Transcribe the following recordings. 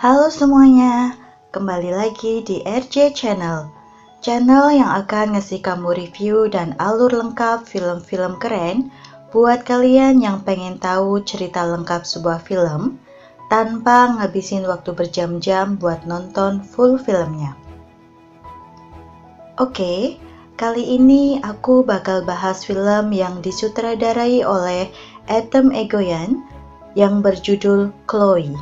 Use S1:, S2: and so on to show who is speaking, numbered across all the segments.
S1: Halo semuanya, kembali lagi di RJ Channel. Channel yang akan ngasih kamu review dan alur lengkap film-film keren buat kalian yang pengen tahu cerita lengkap sebuah film tanpa ngabisin waktu berjam-jam buat nonton full filmnya. Oke, kali ini aku bakal bahas film yang disutradarai oleh Atom Egoyan yang berjudul Chloe.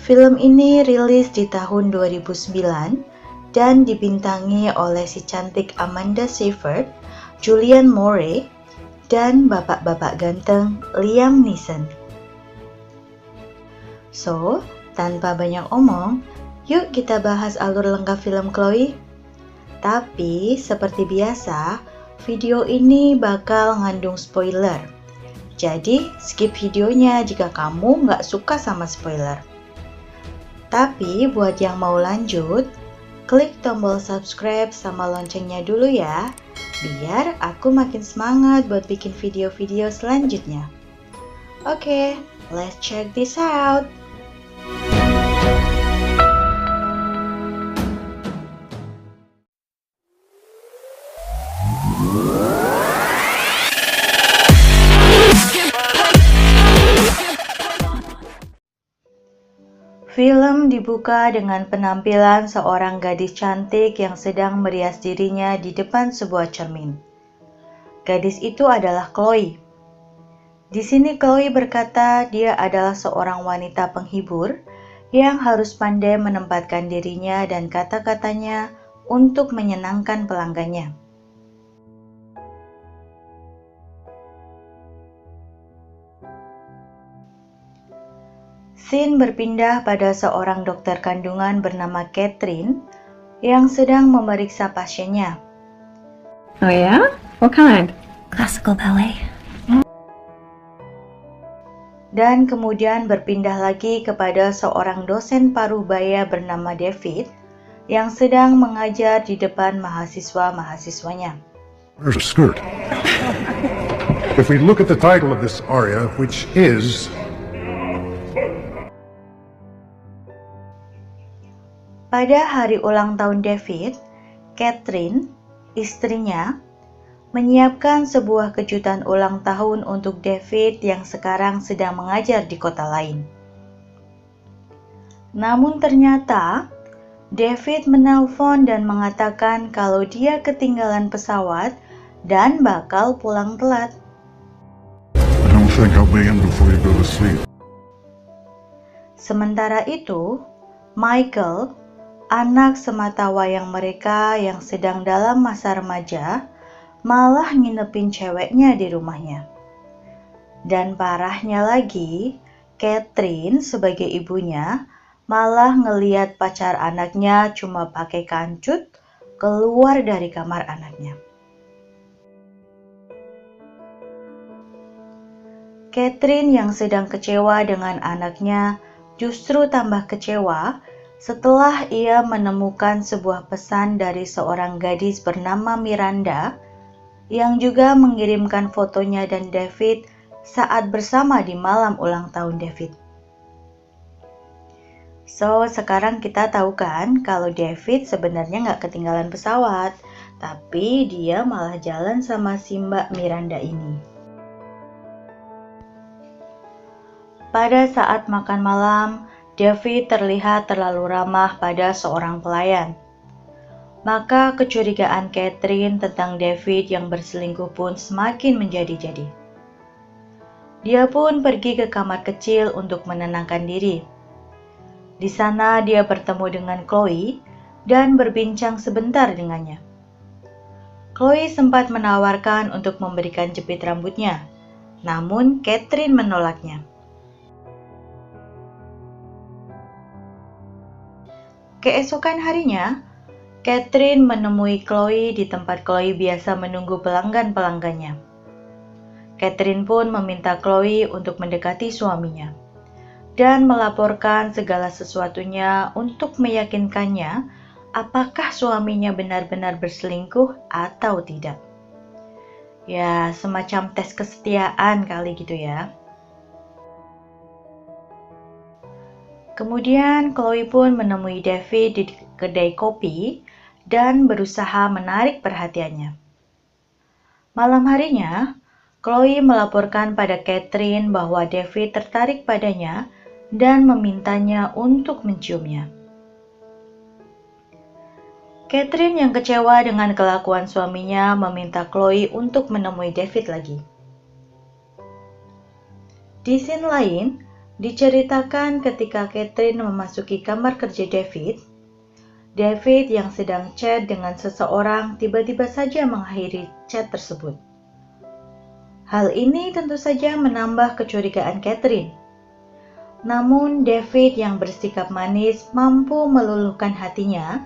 S1: Film ini rilis di tahun 2009 dan dibintangi oleh si cantik Amanda Seyfried, Julianne Moore, dan bapak-bapak ganteng Liam Neeson. So, tanpa banyak omong, yuk kita bahas alur lengkap film Chloe. Tapi, seperti biasa, video ini bakal ngandung spoiler. Jadi, skip videonya jika kamu nggak suka sama spoiler. Tapi buat yang mau lanjut, klik tombol subscribe sama loncengnya dulu ya, biar aku makin semangat buat bikin video-video selanjutnya. Oke, let's check this out. Film dibuka dengan penampilan seorang gadis cantik yang sedang merias dirinya di depan sebuah cermin. Gadis itu adalah Chloe. Di sini Chloe berkata dia adalah seorang wanita penghibur yang harus pandai menempatkan dirinya dan kata-katanya untuk menyenangkan pelanggannya. Scene berpindah pada seorang dokter kandungan bernama Catherine yang sedang memeriksa pasiennya.
S2: Oh yeah? What kind?
S3: Classical ballet.
S1: Dan kemudian berpindah lagi kepada seorang dosen parubaya bernama David yang sedang mengajar di depan mahasiswa-mahasiswanya.
S4: Where's a skirt? If we look at the title of this aria, which is
S1: Pada hari ulang tahun David, Catherine, istrinya, menyiapkan sebuah kejutan ulang tahun untuk David yang sekarang sedang mengajar di kota lain. Namun ternyata, David menelpon dan mengatakan kalau dia ketinggalan pesawat dan bakal pulang telat.
S4: I don't think I'll be in before you go to sleep.
S1: Sementara itu, Michael, anak sematawayang mereka yang sedang dalam masa remaja, malah nginepin ceweknya di rumahnya. Dan parahnya lagi, Catherine sebagai ibunya malah ngeliat pacar anaknya cuma pakai kancut keluar dari kamar anaknya. Catherine yang sedang kecewa dengan anaknya justru tambah kecewa setelah ia menemukan sebuah pesan dari seorang gadis bernama Miranda yang juga mengirimkan fotonya dan David saat bersama di malam ulang tahun David. So, sekarang kita tahu kan kalau David sebenarnya nggak ketinggalan pesawat, tapi dia malah jalan sama si Mbak Miranda ini. Pada saat makan malam, David terlihat terlalu ramah pada seorang pelayan. Maka kecurigaan Catherine tentang David yang berselingkuh pun semakin menjadi-jadi. Dia pun pergi ke kamar kecil untuk menenangkan diri. Di sana dia bertemu dengan Chloe dan berbincang sebentar dengannya. Chloe sempat menawarkan untuk memberikan jepit rambutnya, namun Catherine menolaknya. Keesokan harinya, Catherine menemui Chloe di tempat Chloe biasa menunggu pelanggan-pelanggannya. Catherine pun meminta Chloe untuk mendekati suaminya dan melaporkan segala sesuatunya untuk meyakinkannya apakah suaminya benar-benar berselingkuh atau tidak. Ya, semacam tes kesetiaan kali gitu ya. Kemudian Chloe pun menemui David di kedai kopi dan berusaha menarik perhatiannya. Malam harinya, Chloe melaporkan pada Catherine bahwa David tertarik padanya dan memintanya untuk menciumnya. Catherine yang kecewa dengan kelakuan suaminya meminta Chloe untuk menemui David lagi. Di scene lain, diceritakan ketika Catherine memasuki kamar kerja David yang sedang chat dengan seseorang tiba-tiba saja mengakhiri chat tersebut. Hal ini tentu saja menambah kecurigaan Catherine. Namun David yang bersikap manis mampu meluluhkan hatinya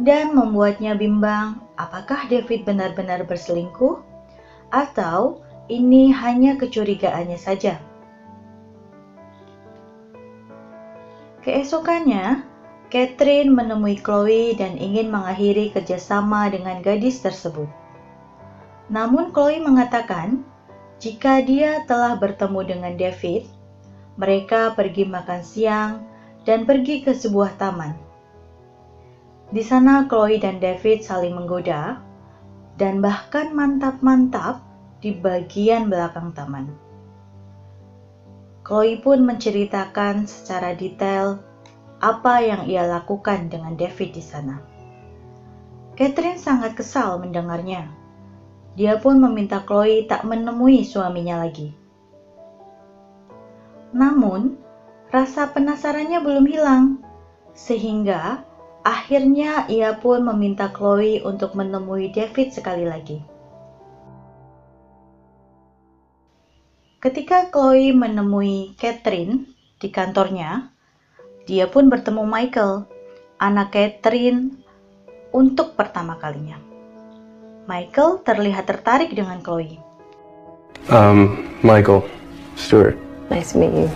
S1: dan membuatnya bimbang apakah David benar-benar berselingkuh atau ini hanya kecurigaannya saja. Keesokannya, Catherine menemui Chloe dan ingin mengakhiri kerjasama dengan gadis tersebut. Namun Chloe mengatakan jika dia telah bertemu dengan David, mereka pergi makan siang dan pergi ke sebuah taman. Di sana Chloe dan David saling menggoda dan bahkan mantap-mantap di bagian belakang taman. Chloe pun menceritakan secara detail apa yang ia lakukan dengan David di sana. Catherine sangat kesal mendengarnya. Dia pun meminta Chloe tak menemui suaminya lagi. Namun, rasa penasarannya belum hilang, sehingga akhirnya ia pun meminta Chloe untuk menemui David sekali lagi. Ketika Chloe menemui Catherine di kantornya, dia pun bertemu Michael, anak Catherine, untuk pertama kalinya. Michael terlihat tertarik dengan Chloe.
S3: Michael, Stuart.
S2: Nice to meet you.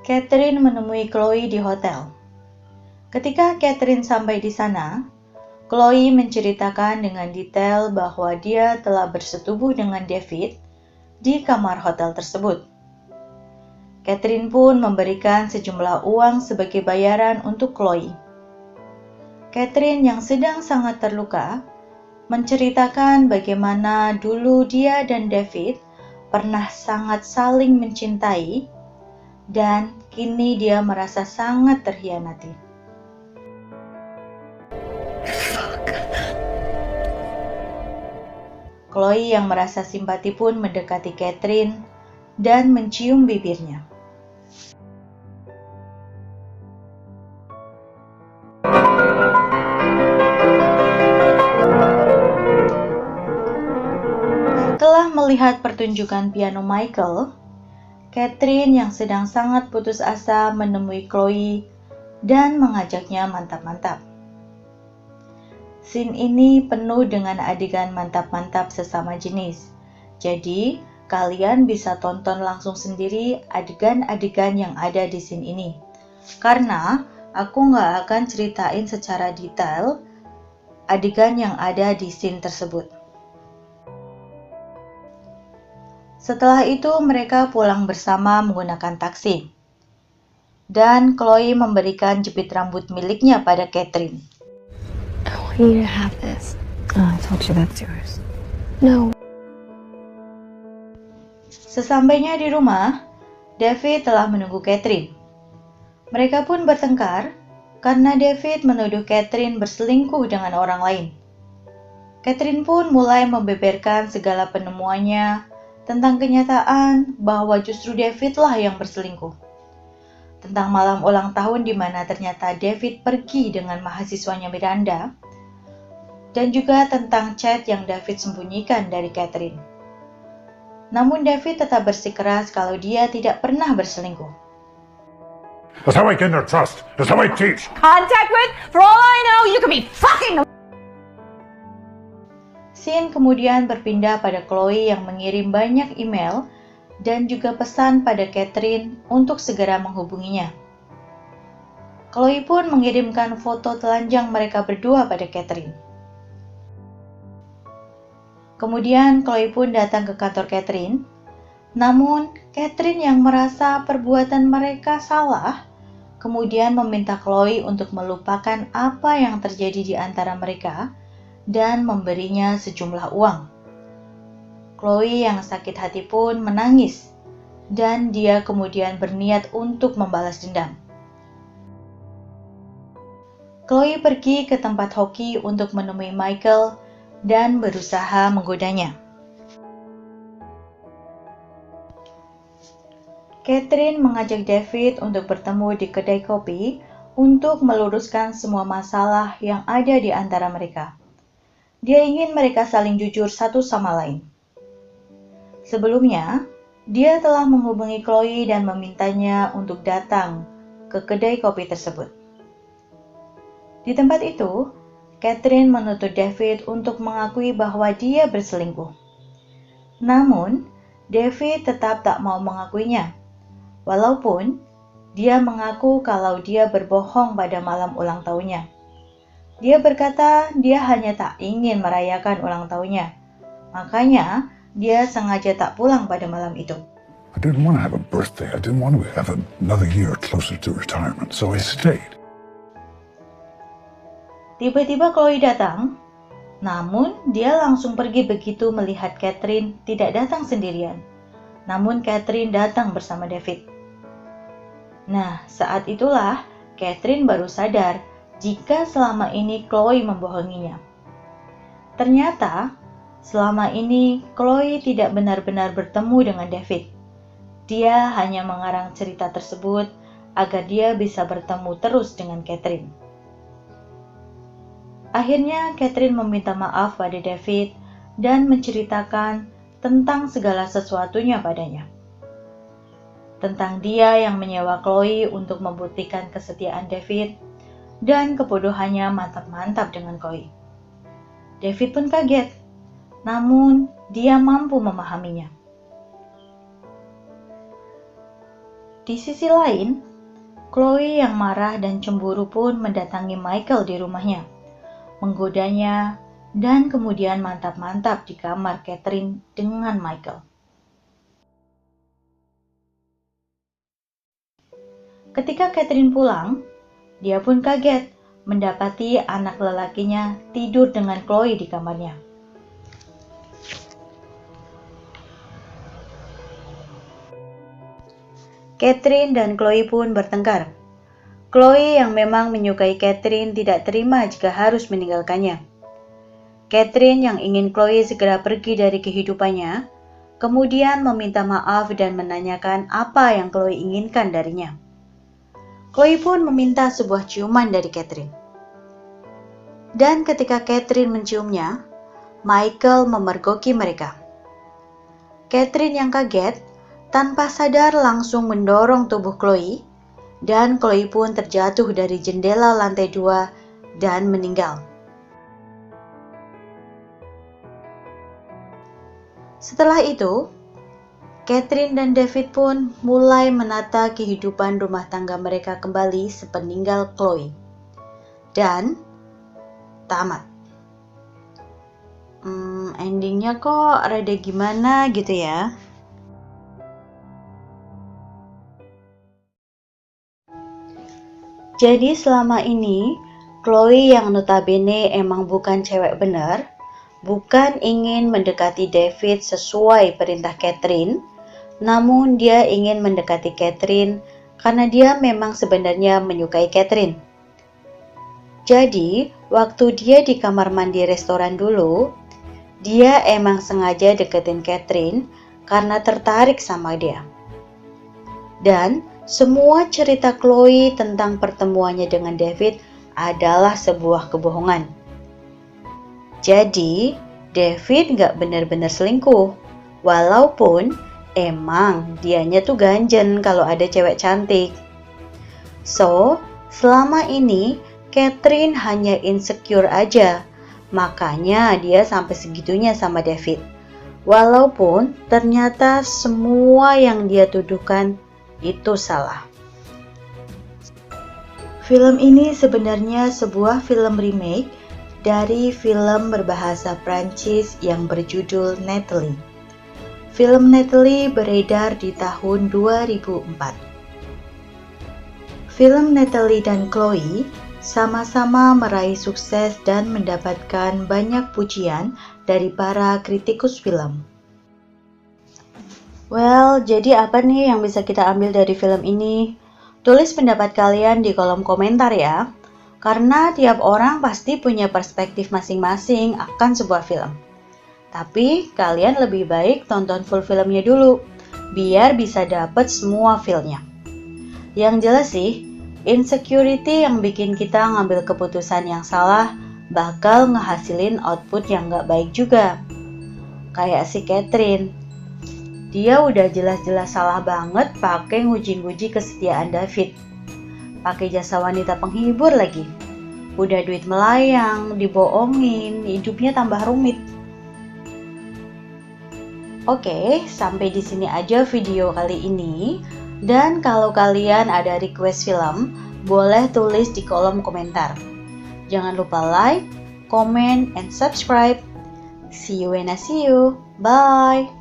S1: Catherine menemui Chloe di hotel. Ketika Catherine sampai di sana, Chloe menceritakan dengan detail bahwa dia telah bersetubuh dengan David di kamar hotel tersebut. Catherine pun memberikan sejumlah uang sebagai bayaran untuk Chloe. Catherine yang sedang sangat terluka menceritakan bagaimana dulu dia dan David pernah sangat saling mencintai dan kini dia merasa sangat terhianati. Chloe yang merasa simpati pun mendekati Catherine dan mencium bibirnya. Setelah melihat pertunjukan piano Michael, Catherine yang sedang sangat putus asa menemui Chloe dan mengajaknya mantap-mantap. Scene ini penuh dengan adegan mantap-mantap sesama jenis. Jadi, kalian bisa tonton langsung sendiri adegan-adegan yang ada di scene ini. Karena aku nggak akan ceritain secara detail adegan yang ada di scene tersebut. Setelah itu mereka pulang bersama menggunakan taksi. Dan Chloe memberikan jepit rambut miliknya pada Catherine.
S2: I want you to have this. Oh, I told you that's yours. No.
S1: Sesampainya di rumah, David telah menunggu Catherine. Mereka pun bertengkar karena David menuduh Catherine berselingkuh dengan orang lain. Catherine pun mulai membeberkan segala penemuannya tentang kenyataan bahwa justru Davidlah yang berselingkuh. Tentang malam ulang tahun di mana ternyata David pergi dengan mahasiswanya Miranda, dan juga tentang chat yang David sembunyikan dari Catherine. Namun David tetap bersikeras kalau dia tidak pernah berselingkuh.
S4: That's how I gain their trust. That's how I teach.
S5: Contact with, for all I know, you could be fucking.
S1: Scene kemudian berpindah pada Chloe yang mengirim banyak email dan juga pesan pada Catherine untuk segera menghubunginya. Chloe pun mengirimkan foto telanjang mereka berdua pada Catherine. Kemudian Chloe pun datang ke kantor Catherine Namun, Catherine yang merasa perbuatan mereka salah, kemudian meminta Chloe untuk melupakan apa yang terjadi di antara mereka dan memberinya sejumlah uang. Chloe yang sakit hati pun menangis, dan dia kemudian berniat untuk membalas dendam. Chloe pergi ke tempat hoki untuk menemui Michael dan berusaha menggodanya. Catherine mengajak David untuk bertemu di kedai kopi untuk meluruskan semua masalah yang ada di antara mereka. Dia ingin mereka saling jujur satu sama lain. Sebelumnya, dia telah menghubungi Chloe dan memintanya untuk datang ke kedai kopi tersebut. Di tempat itu, Catherine menuntut David untuk mengakui bahwa dia berselingkuh. Namun, David tetap tak mau mengakuinya. Walaupun dia mengaku kalau dia berbohong pada malam ulang tahunnya. Dia berkata dia hanya tak ingin merayakan ulang tahunnya. Makanya dia sengaja tak pulang pada malam itu.
S4: I didn't want to have a birthday. I didn't want to have another year closer to retirement, so I stayed.
S1: Tiba-tiba Chloe datang, namun dia langsung pergi begitu melihat Catherine tidak datang sendirian. Namun Catherine datang bersama David. Nah, saat itulah Catherine baru sadar jika selama ini Chloe membohonginya. Ternyata, selama ini Chloe tidak benar-benar bertemu dengan David. Dia hanya mengarang cerita tersebut agar dia bisa bertemu terus dengan Catherine. Akhirnya Catherine meminta maaf pada David dan menceritakan tentang segala sesuatunya padanya. Tentang dia yang menyewa Chloe untuk membuktikan kesetiaan David dan kebodohannya mantap-mantap dengan Chloe. David pun kaget, namun dia mampu memahaminya. Di sisi lain, Chloe yang marah dan cemburu pun mendatangi Michael di rumahnya, menggodanya, dan kemudian mantap-mantap di kamar Catherine dengan Michael. Ketika Catherine pulang, dia pun kaget mendapati anak lelakinya tidur dengan Chloe di kamarnya. Catherine dan Chloe pun bertengkar. Chloe yang memang menyukai Catherine tidak terima jika harus meninggalkannya. Catherine yang ingin Chloe segera pergi dari kehidupannya, kemudian meminta maaf dan menanyakan apa yang Chloe inginkan darinya. Chloe pun meminta sebuah ciuman dari Catherine. Dan ketika Catherine menciumnya, Michael memergoki mereka. Catherine yang kaget, tanpa sadar langsung mendorong tubuh Chloe, dan Chloe pun terjatuh dari jendela lantai 2 dan meninggal. Setelah itu, Catherine dan David pun mulai menata kehidupan rumah tangga mereka kembali sepeninggal Chloe. Dan tamat. Endingnya kok rada gimana gitu ya. Jadi selama ini, Chloe yang notabene emang bukan cewek bener, bukan ingin mendekati David sesuai perintah Catherine, namun dia ingin mendekati Catherine karena dia memang sebenarnya menyukai Catherine. Jadi, waktu dia di kamar mandi restoran dulu, dia emang sengaja deketin Catherine karena tertarik sama dia. Dan semua cerita Chloe tentang pertemuannya dengan David adalah sebuah kebohongan. Jadi, David gak benar-benar selingkuh, walaupun emang dianya tuh ganjen kalau ada cewek cantik. So, selama ini Catherine hanya insecure aja, makanya dia sampai segitunya sama David. Walaupun ternyata semua yang dia tuduhkan itu salah. Film ini sebenarnya sebuah film remake dari film berbahasa Prancis yang berjudul Nathalie. Film Natalie beredar di tahun 2004. Film Natalie dan Chloe sama-sama meraih sukses dan mendapatkan banyak pujian dari para kritikus film. Well, jadi apa nih yang bisa kita ambil dari film ini? Tulis pendapat kalian di kolom komentar ya, karena tiap orang pasti punya perspektif masing-masing akan sebuah film. Tapi kalian lebih baik tonton full filmnya dulu, biar bisa dapet semua feel-nya. Yang jelas sih, insecurity yang bikin kita ngambil keputusan yang salah bakal ngehasilin output yang gak baik juga. Kayak si Catherine. Dia udah jelas-jelas salah banget pakai nguji-nguji kesetiaan David. Pakai jasa wanita penghibur lagi. Udah duit melayang, dibohongin, hidupnya tambah rumit. Oke, sampai di sini aja video kali ini. Dan kalau kalian ada request film, boleh tulis di kolom komentar. Jangan lupa like, comment, and subscribe. See you when I see you. Bye!